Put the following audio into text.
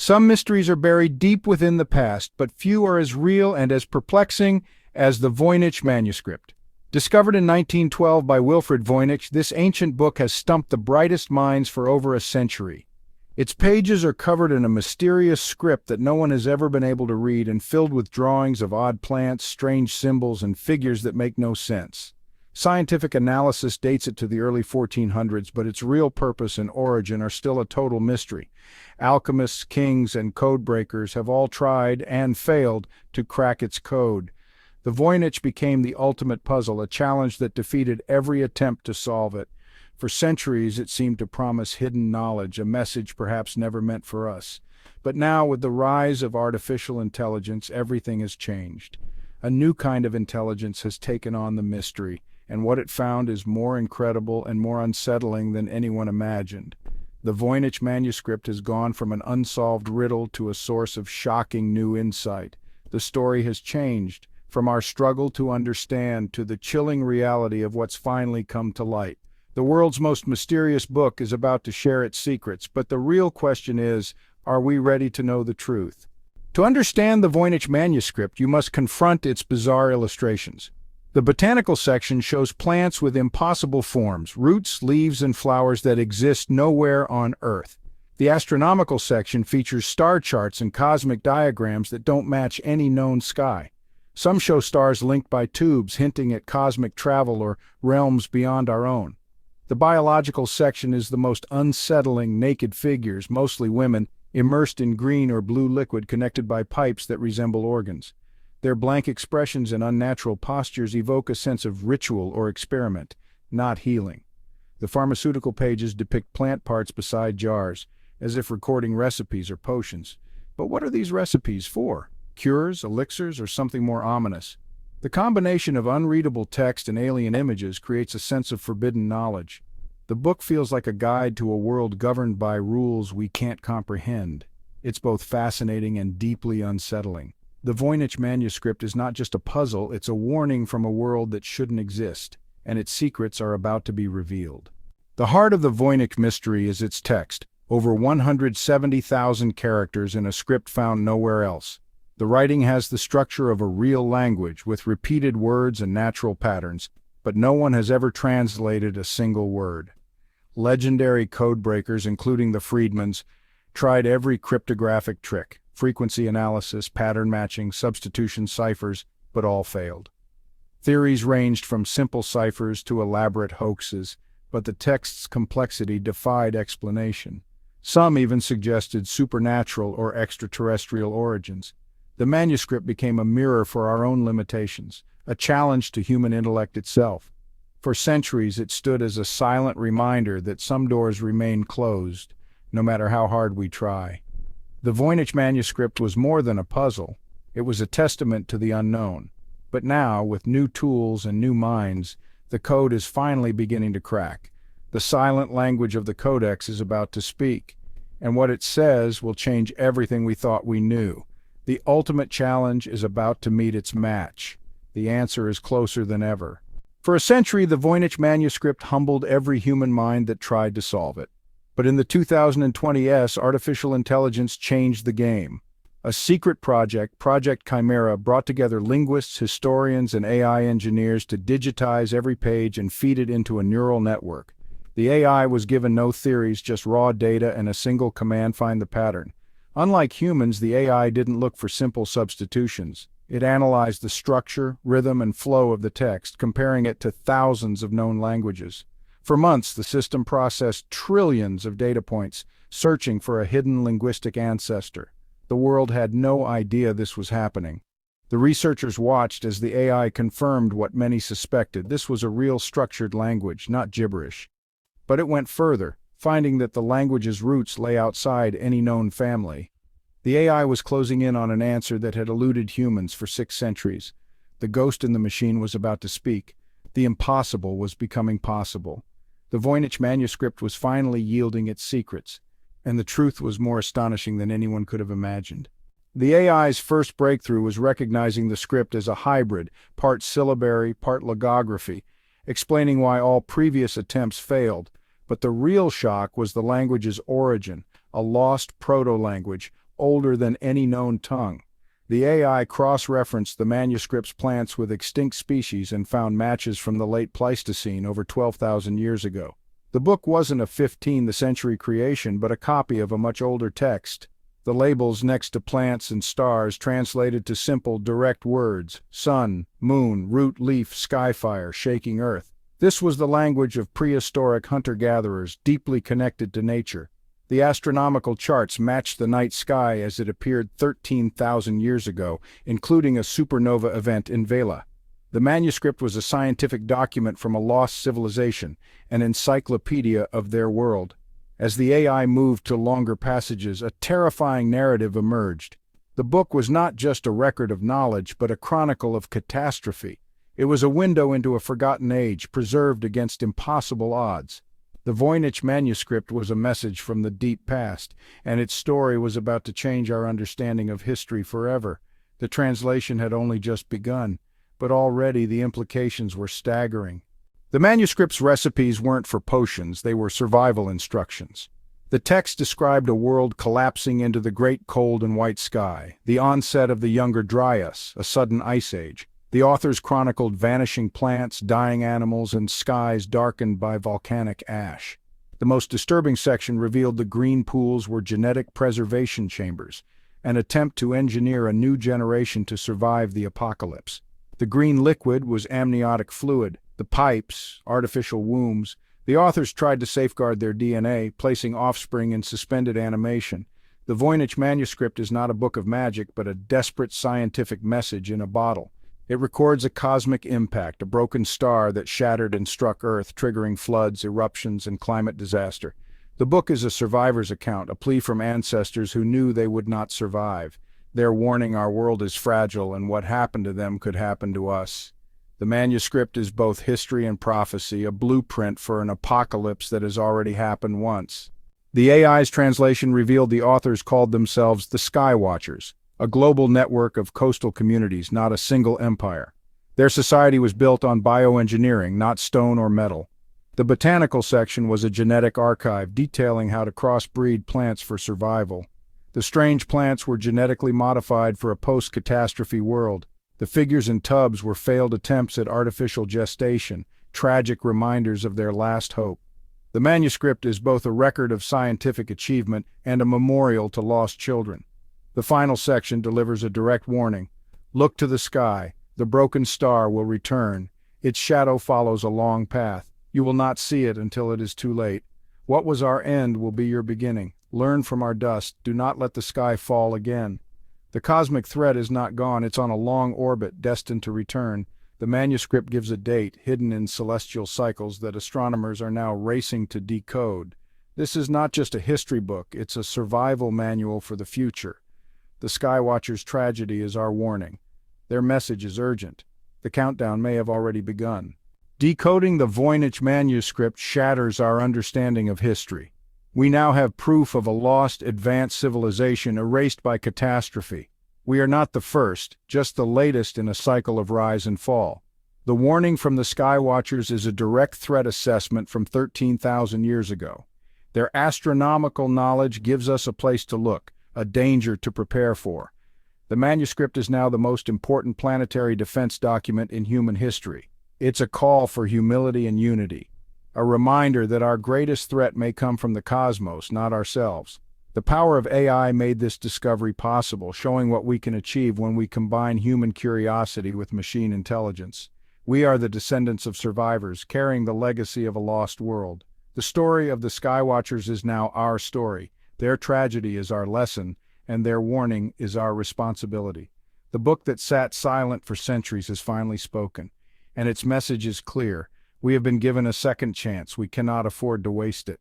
Some mysteries are buried deep within the past, but few are as real and as perplexing as the Voynich Manuscript. Discovered in 1912 by Wilfrid Voynich, this ancient book has stumped the brightest minds for over a century. Its pages are covered in a mysterious script that no one has ever been able to read and filled with drawings of odd plants, strange symbols, and figures that make no sense. Scientific analysis dates it to the early 1400s, but its real purpose and origin are still a total mystery. Alchemists, kings, and code breakers have all tried and failed to crack its code. The Voynich became the ultimate puzzle, a challenge that defeated every attempt to solve it. For centuries, it seemed to promise hidden knowledge, a message perhaps never meant for us. But now, with the rise of artificial intelligence, everything has changed. A new kind of intelligence has taken on the mystery, and what it found is more incredible and more unsettling than anyone imagined. The Voynich Manuscript has gone from an unsolved riddle to a source of shocking new insight. The story has changed, from our struggle to understand to the chilling reality of what's finally come to light. The world's most mysterious book is about to share its secrets, but the real question is, are we ready to know the truth? To understand the Voynich Manuscript, you must confront its bizarre illustrations. The botanical section shows plants with impossible forms, roots, leaves, and flowers that exist nowhere on Earth. The astronomical section features star charts and cosmic diagrams that don't match any known sky. Some show stars linked by tubes, hinting at cosmic travel or realms beyond our own. The biological section is the most unsettling, naked figures, mostly women, immersed in green or blue liquid connected by pipes that resemble organs. Their blank expressions and unnatural postures evoke a sense of ritual or experiment, not healing. The pharmaceutical pages depict plant parts beside jars, as if recording recipes or potions. But what are these recipes for? Cures, elixirs, or something more ominous? The combination of unreadable text and alien images creates a sense of forbidden knowledge. The book feels like a guide to a world governed by rules we can't comprehend. It's both fascinating and deeply unsettling. The Voynich Manuscript is not just a puzzle, it's a warning from a world that shouldn't exist, and its secrets are about to be revealed. The heart of the Voynich mystery is its text, over 170,000 characters in a script found nowhere else. The writing has the structure of a real language, with repeated words and natural patterns, but no one has ever translated a single word. Legendary code breakers, including the Friedmans, tried every cryptographic trick, frequency analysis, pattern matching, substitution ciphers, but all failed. Theories ranged from simple ciphers to elaborate hoaxes, but the text's complexity defied explanation. Some even suggested supernatural or extraterrestrial origins. The manuscript became a mirror for our own limitations, a challenge to human intellect itself. For centuries, it stood as a silent reminder that some doors remain closed, no matter how hard we try. The Voynich Manuscript was more than a puzzle. It was a testament to the unknown. But now, with new tools and new minds, the code is finally beginning to crack. The silent language of the Codex is about to speak, and what it says will change everything we thought we knew. The ultimate challenge is about to meet its match. The answer is closer than ever. For a century, the Voynich Manuscript humbled every human mind that tried to solve it. But in the 2020s, artificial intelligence changed the game. A secret project, Project Chimera, brought together linguists, historians, and AI engineers to digitize every page and feed it into a neural network. The AI was given no theories, just raw data and a single command: find the pattern. Unlike humans, the AI didn't look for simple substitutions. It analyzed the structure, rhythm, and flow of the text, comparing it to thousands of known languages. For months, the system processed trillions of data points, searching for a hidden linguistic ancestor. The world had no idea this was happening. The researchers watched as the AI confirmed what many suspected. This was a real structured language, not gibberish. But it went further, finding that the language's roots lay outside any known family. The AI was closing in on an answer that had eluded humans for 6 centuries. The ghost in the machine was about to speak. The impossible was becoming possible. The Voynich Manuscript was finally yielding its secrets, and the truth was more astonishing than anyone could have imagined. The AI's first breakthrough was recognizing the script as a hybrid, part syllabary, part logography, explaining why all previous attempts failed. But the real shock was the language's origin, a lost proto-language, older than any known tongue. The AI cross-referenced the manuscript's plants with extinct species and found matches from the late Pleistocene over 12,000 years ago. The book wasn't a 15th century creation, but a copy of a much older text. The labels next to plants and stars translated to simple, direct words: sun, moon, root, leaf, skyfire, shaking earth. This was the language of prehistoric hunter-gatherers, deeply connected to nature. The astronomical charts matched the night sky as it appeared 13,000 years ago, including a supernova event in Vela. The manuscript was a scientific document from a lost civilization, an encyclopedia of their world. As the AI moved to longer passages, a terrifying narrative emerged. The book was not just a record of knowledge, but a chronicle of catastrophe. It was a window into a forgotten age, preserved against impossible odds. The Voynich Manuscript was a message from the deep past, and its story was about to change our understanding of history forever. The translation had only just begun, but already the implications were staggering. The manuscript's recipes weren't for potions, they were survival instructions. The text described a world collapsing into the great cold and white sky, the onset of the Younger Dryas, a sudden ice age. The authors chronicled vanishing plants, dying animals, and skies darkened by volcanic ash. The most disturbing section revealed the green pools were genetic preservation chambers, an attempt to engineer a new generation to survive the apocalypse. The green liquid was amniotic fluid, the pipes, artificial wombs. The authors tried to safeguard their DNA, placing offspring in suspended animation. The Voynich Manuscript is not a book of magic, but a desperate scientific message in a bottle. It records a cosmic impact, a broken star that shattered and struck Earth, triggering floods, eruptions, and climate disaster. The book is a survivor's account, a plea from ancestors who knew they would not survive. They're warning our world is fragile, and what happened to them could happen to us. The manuscript is both history and prophecy, a blueprint for an apocalypse that has already happened once. The AI's translation revealed the authors called themselves the Sky Watchers, a global network of coastal communities, not a single empire. Their society was built on bioengineering, not stone or metal. The botanical section was a genetic archive detailing how to crossbreed plants for survival. The strange plants were genetically modified for a post-catastrophe world. The figures in tubs were failed attempts at artificial gestation, tragic reminders of their last hope. The manuscript is both a record of scientific achievement and a memorial to lost children. The final section delivers a direct warning. Look to the sky. The broken star will return. Its shadow follows a long path. You will not see it until it is too late. What was our end will be your beginning. Learn from our dust. Do not let the sky fall again. The cosmic thread is not gone. It's on a long orbit, destined to return. The manuscript gives a date, hidden in celestial cycles, that astronomers are now racing to decode. This is not just a history book. It's a survival manual for the future. The Skywatchers' tragedy is our warning. Their message is urgent. The countdown may have already begun. Decoding the Voynich Manuscript shatters our understanding of history. We now have proof of a lost, advanced civilization erased by catastrophe. We are not the first, just the latest in a cycle of rise and fall. The warning from the Skywatchers is a direct threat assessment from 13,000 years ago. Their astronomical knowledge gives us a place to look, a danger to prepare for. The manuscript is now the most important planetary defense document in human history. It's a call for humility and unity, a reminder that our greatest threat may come from the cosmos, not ourselves. The power of AI made this discovery possible, showing what we can achieve when we combine human curiosity with machine intelligence. We are the descendants of survivors, carrying the legacy of a lost world. The story of the Skywatchers is now our story. Their tragedy is our lesson, and their warning is our responsibility. The book that sat silent for centuries has finally spoken, and its message is clear. We have been given a second chance. We cannot afford to waste it.